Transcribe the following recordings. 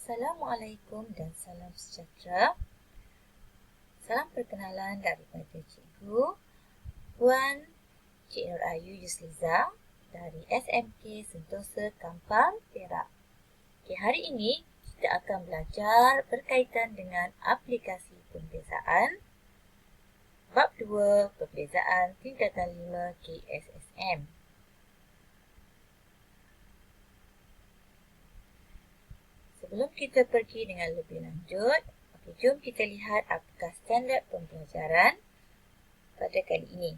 Assalamualaikum dan salam sejahtera. Salam perkenalan daripada Cikgu Puan Cik Nur Ayu Yusliza dari SMK Sentosa Kampang, Perak. Hari ini kita akan belajar berkaitan dengan aplikasi pembezaan Bab 2 Pembezaan Tingkatan 5 KSSM. Sebelum kita pergi dengan lebih lanjut, jom kita lihat apakah standard pembelajaran pada kali ini.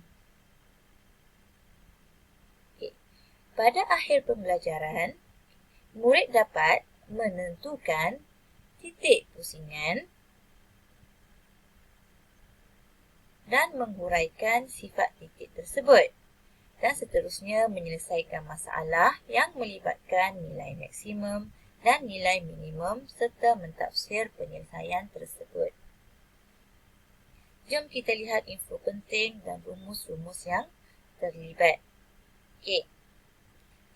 Pada akhir pembelajaran, murid dapat menentukan titik pusingan dan menghuraikan sifat titik tersebut dan seterusnya menyelesaikan masalah yang melibatkan nilai maksimum dan nilai minimum serta mentafsir penyelesaian tersebut. Jom kita lihat info penting dan rumus-rumus yang terlibat.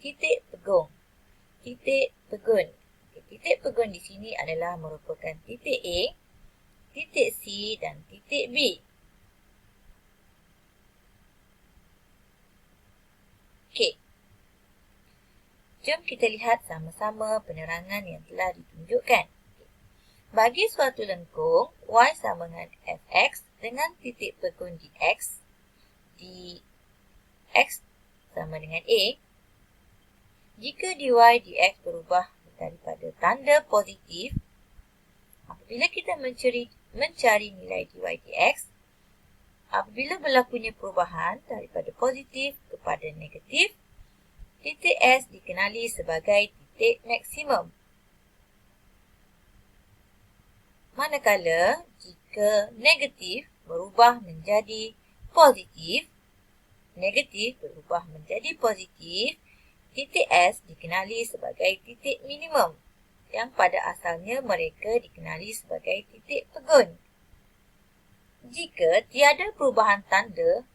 Titik pegung. Titik pegun. Titik pegun di sini adalah merupakan titik A, titik C dan titik B. Jom kita lihat sama-sama penerangan yang telah ditunjukkan. Bagi suatu lengkung, Y sama dengan Fx dengan titik pegun di X, di X sama dengan A, jika dy dx berubah daripada tanda positif, apabila kita mencari nilai dy dx, apabila berlakunya perubahan daripada positif kepada negatif, titik S dikenali sebagai titik maksimum. Manakala jika negatif berubah menjadi positif, negatif berubah menjadi positif, titik S dikenali sebagai titik minimum yang pada asalnya mereka dikenali sebagai titik pegun. Jika tiada perubahan tanda,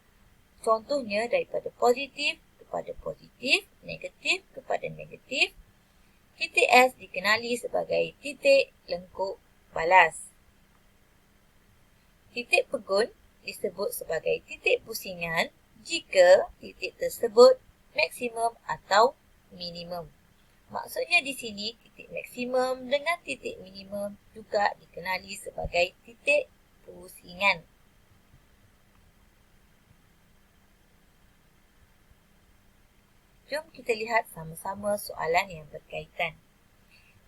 contohnya daripada positif kepada positif, negatif kepada negatif, titik S dikenali sebagai titik lengkuk balas. Titik pegun disebut sebagai titik pusingan jika titik tersebut maksimum atau minimum. Maksudnya di sini titik maksimum dengan titik minimum juga dikenali sebagai titik pusingan. Jom kita lihat sama-sama soalan yang berkaitan.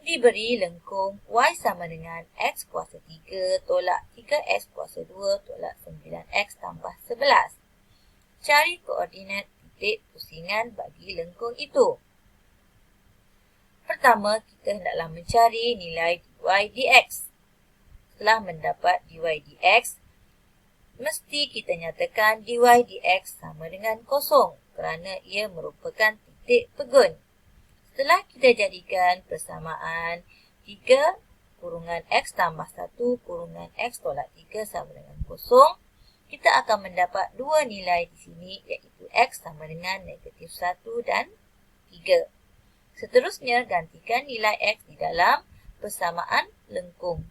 Diberi lengkung Y sama dengan X kuasa 3 tolak 3X kuasa 2 tolak 9X tambah 11. Cari koordinat titik pusingan bagi lengkung itu. Pertama, kita hendaklah mencari nilai dy dx. Setelah mendapat dy dx, mesti kita nyatakan dy dx sama dengan kosong kerana ia merupakan titik pegun. Setelah kita jadikan persamaan 3 kurungan x tambah 1 kurungan x tolak 3 sama dengan kosong, kita akan mendapat dua nilai di sini iaitu x sama dengan negatif 1 dan 3. Seterusnya, gantikan nilai x di dalam persamaan lengkung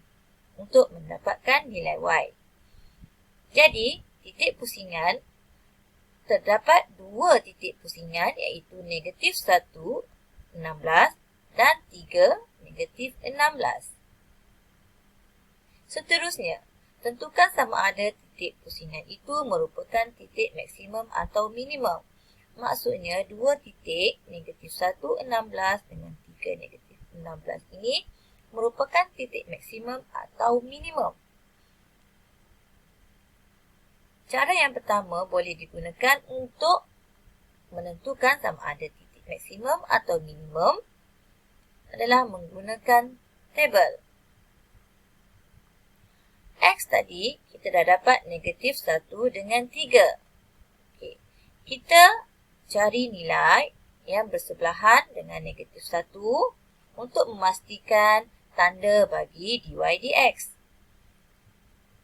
untuk mendapatkan nilai y. Jadi, titik pusingan terdapat dua titik pusingan iaitu negatif 1, 16 dan 3, negatif 16. Seterusnya, tentukan sama ada titik pusingan itu merupakan titik maksimum atau minimum. Maksudnya, dua titik negatif 1, 16 dengan 3, negatif 16 ini merupakan titik maksimum atau minimum. Cara yang pertama boleh digunakan untuk menentukan sama ada titik titik maksimum atau minimum adalah menggunakan tabel. X tadi, kita dah dapat negatif 1 dengan 3. Okay. Kita cari nilai yang bersebelahan dengan negatif 1 untuk memastikan tanda bagi dy dx.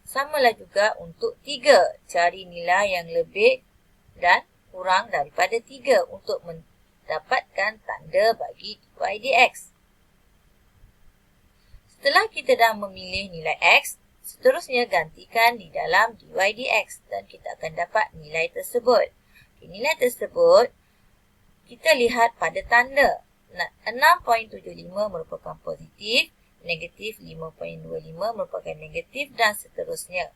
Samalah juga untuk 3, cari nilai yang lebih dan kurang daripada 3 untuk mendapatkan tanda bagi dy dx. Setelah kita dah memilih nilai x, seterusnya gantikan di dalam dy dx dan kita akan dapat nilai tersebut. Nilai tersebut kita lihat pada tanda. 6.75 merupakan positif, negatif 5.25 merupakan negatif dan seterusnya.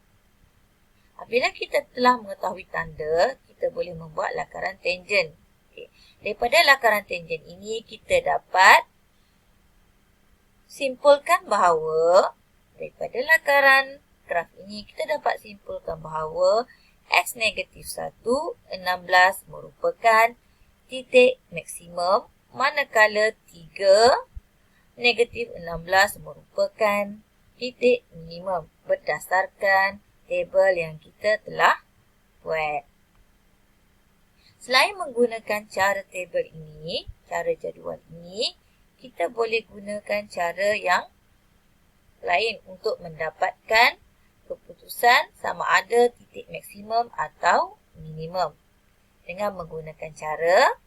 Apabila kita telah mengetahui tanda, kita boleh membuat lakaran tangent. Okay. Daripada lakaran tangent ini, kita dapat simpulkan bahawa daripada lakaran graf ini, kita dapat simpulkan bahawa x negatif 1, 16 merupakan titik maksimum, manakala 3, negatif 16 merupakan titik minimum berdasarkan tabel yang kita telah buat. Selain menggunakan cara tabel ini, cara jadual ini, kita boleh gunakan cara yang lain untuk mendapatkan keputusan sama ada titik maksimum atau minimum dengan menggunakan cara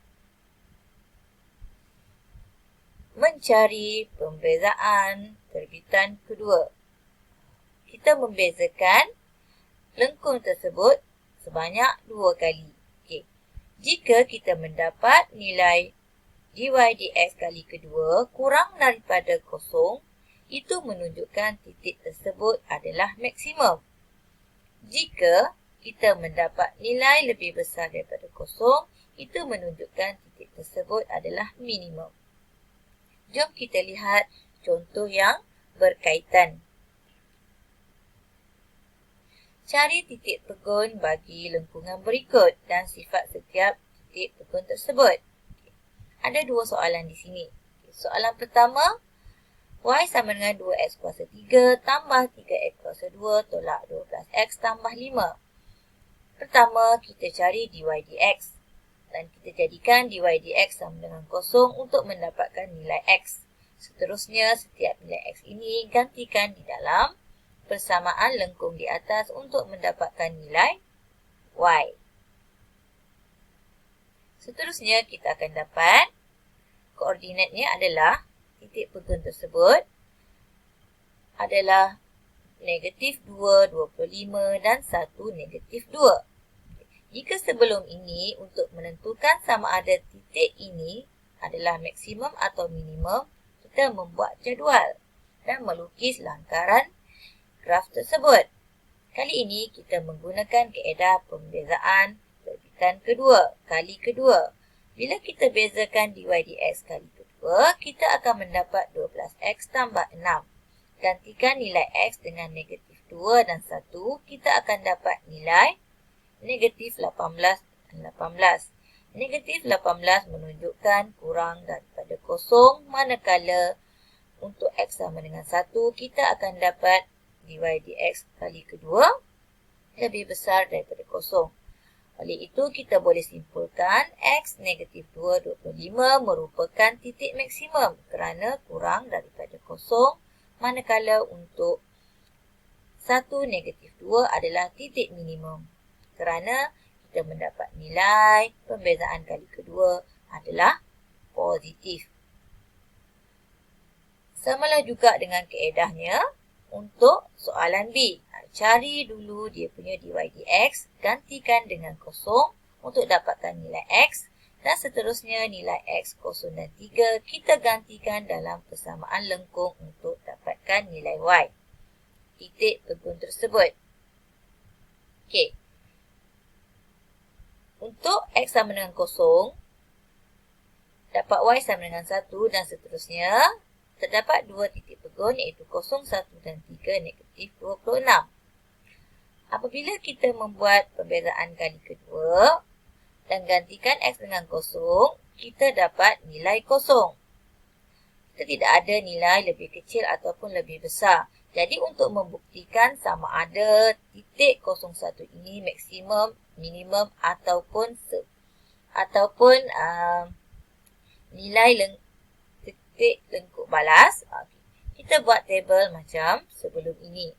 mencari pembezaan terbitan kedua. Kita membezakan lengkung tersebut sebanyak 2 kali. Okay. Jika kita mendapat nilai dy dx kali kedua kurang daripada kosong, itu menunjukkan titik tersebut adalah maksimum. Jika kita mendapat nilai lebih besar daripada kosong, itu menunjukkan titik tersebut adalah minimum. Jom kita lihat contoh yang berkaitan. Cari titik pegun bagi lengkungan berikut dan sifat setiap titik pegun tersebut. Ada 2 soalan di sini. Soalan pertama, y sama dengan 2x kuasa 3 tambah 3x kuasa 2 tolak 12x tambah 5. Pertama, kita cari dy dx. Dan kita jadikan dy dx sama dengan kosong untuk mendapatkan nilai x. Seterusnya, setiap nilai x ini gantikan di dalam persamaan lengkung di atas untuk mendapatkan nilai y. Seterusnya, kita akan dapat koordinatnya adalah titik pegun tersebut adalah negatif 2, 25 dan 1 negatif 2. Jika sebelum ini untuk menentukan sama ada titik ini adalah maksimum atau minimum, kita membuat jadual dan melukis lingkaran graf tersebut. Kali ini kita menggunakan kaedah pembezaan terbitan kedua, kali kedua. Bila kita bezakan dy dx kali kedua, kita akan mendapat 12x tambah 6. Gantikan nilai x dengan negatif 2 dan 1, kita akan dapat nilai negatif 18 dan 18. Negatif 18 menunjukkan kurang daripada kosong, manakala untuk x sama dengan 1, kita akan dapat dy dx kali kedua lebih besar daripada kosong. Oleh itu, kita boleh simpulkan x negatif 2, 25 merupakan titik maksimum kerana kurang daripada kosong, manakala untuk 1 negatif 2 adalah titik minimum kerana kita mendapat nilai pembezaan kali kedua adalah positif. Samalah juga dengan kaedahnya untuk soalan B. Cari dulu dia punya dy dx, gantikan dengan kosong untuk dapatkan nilai x dan seterusnya nilai x, kosong dan 3 kita gantikan dalam persamaan lengkung untuk dapatkan nilai y. Titik pegun tersebut. Okey. Untuk x sama dengan kosong, dapat y sama dengan 1 dan seterusnya, terdapat 2 titik pegun iaitu 0, 1 dan 3 negatif 26. Apabila kita membuat pembezaan kali kedua dan gantikan x dengan kosong, kita dapat nilai kosong. Kita tidak ada nilai lebih kecil ataupun lebih besar. Jadi untuk membuktikan sama ada titik 01 ini maksimum, minimum ataupun nilai titik lengkuk balas, kita buat tabel macam sebelum ini.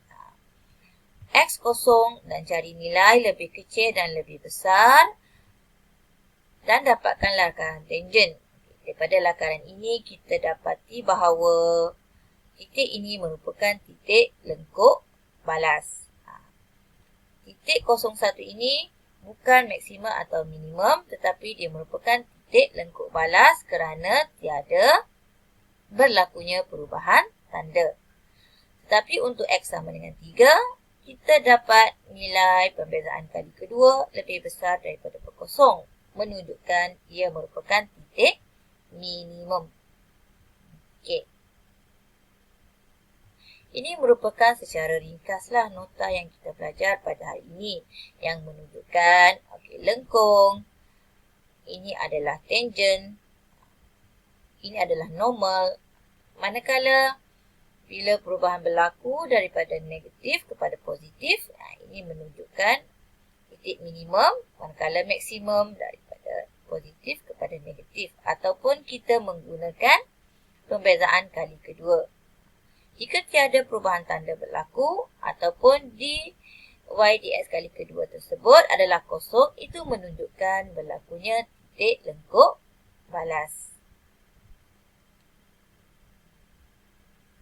X kosong dan cari nilai lebih kecil dan lebih besar dan dapatkan lakaran tangent. Daripada lakaran ini kita dapati bahawa titik ini merupakan titik lengkuk balas. Titik 01 ini bukan maksimum atau minimum tetapi dia merupakan titik lengkuk balas kerana tiada berlakunya perubahan tanda. Tetapi untuk X sama dengan 3, kita dapat nilai pembezaan kali kedua lebih besar daripada berkosong, menunjukkan ia merupakan titik minimum. Okey. Ini merupakan secara ringkaslah nota yang kita belajar pada hari ini yang menunjukkan lengkung, ini adalah tangent, ini adalah normal. Manakala bila perubahan berlaku daripada negatif kepada positif, ini menunjukkan titik minimum, manakala maksimum daripada positif kepada negatif, ataupun kita menggunakan pembezaan kali kedua. Jika tiada perubahan tanda berlaku ataupun di y dx kali kedua tersebut adalah kosong, itu menunjukkan berlakunya titik lengkuk balas.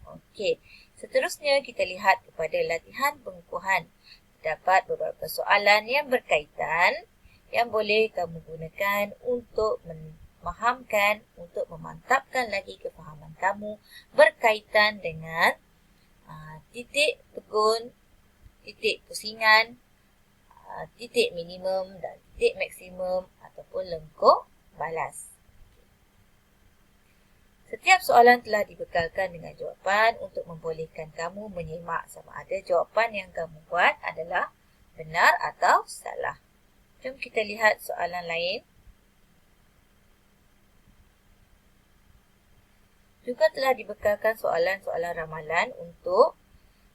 Okey, seterusnya kita lihat kepada latihan pengukuhan. Terdapat beberapa soalan yang berkaitan yang boleh kamu gunakan untuk memahamkan, untuk memantapkan lagi kefahaman kamu berkaitan dengan titik pegun, titik pusingan, titik minimum dan titik maksimum ataupun lengkuk balas. Setiap soalan telah dibekalkan dengan jawapan untuk membolehkan kamu menyimak sama ada jawapan yang kamu buat adalah benar atau salah. Jom kita lihat soalan lain. Juga telah dibekalkan soalan-soalan ramalan untuk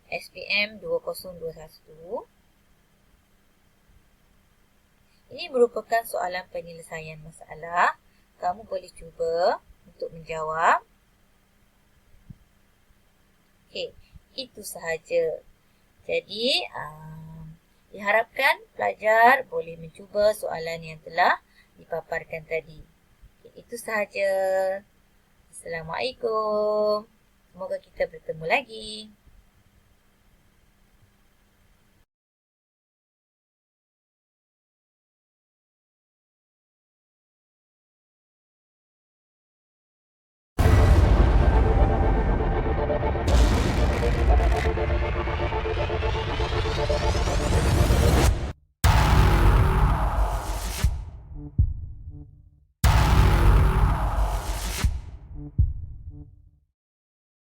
SPM 2021. Ini merupakan soalan penyelesaian masalah. Kamu boleh cuba untuk menjawab. Okey, itu sahaja. Jadi, diharapkan pelajar boleh mencuba soalan yang telah dipaparkan tadi. Itu sahaja. Assalamualaikum. Semoga kita bertemu lagi.